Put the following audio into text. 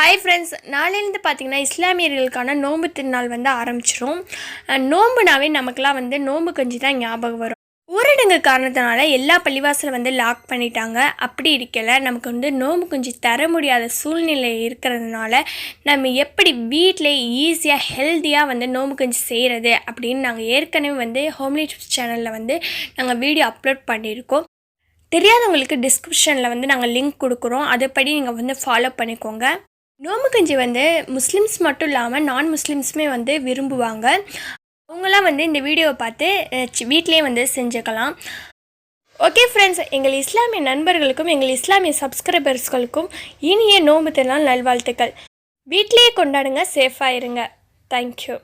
Hi friends, நாளையிலேருந்து பார்த்திங்கன்னா இஸ்லாமியர்களுக்கான நோன்பு திருநாள் வந்து ஆரம்பிச்சிரும். நோன்புனாவே நமக்குலாம் வந்து நோன்பு கஞ்சி தான் ஞாபகம் வரும். ஊரடங்கு காரணத்தினால எல்லா பள்ளிவாசலை வந்து லாக் பண்ணிட்டாங்க. அப்படி இருக்கல நமக்கு வந்து நோன்பு கஞ்சி தர முடியாத சூழ்நிலை இருக்கிறதுனால நம்ம எப்படி வீட்டிலே ஈஸியாக ஹெல்த்தியாக வந்து நோன்பு கஞ்சி செய்கிறது அப்படின்னு நாங்கள் ஏற்கனவே வந்து ஹோம்லி டிப்ஸ் சேனலில் வந்து நாங்கள் வீடியோ அப்லோட் பண்ணியிருக்கோம். தெரியாதவங்களுக்கு டிஸ்கிரிப்ஷனில் வந்து நாங்கள் லிங்க் கொடுக்குறோம். அதுபடி நீங்கள் வந்து ஃபாலோ பண்ணிக்கோங்க. நோம்பு கஞ்சி வந்து முஸ்லீம்ஸ் மட்டும் இல்லாமல் நான் முஸ்லீம்ஸுமே வந்து விரும்புவாங்க. அவங்களாம் வந்து இந்த வீடியோவை பார்த்து வீட்டிலே வந்து செஞ்சுக்கலாம். ஓகே ஃப்ரெண்ட்ஸ், எங்கள் இஸ்லாமிய நண்பர்களுக்கும் எங்கள் இஸ்லாமிய சப்ஸ்கிரைபர்ஸ்களுக்கும் இனிய நோன்பு திருநாள் நல்வாழ்த்துக்கள். வீட்டிலேயே கொண்டாடுங்க, சேஃபாக இருங்க. தேங்க்யூ.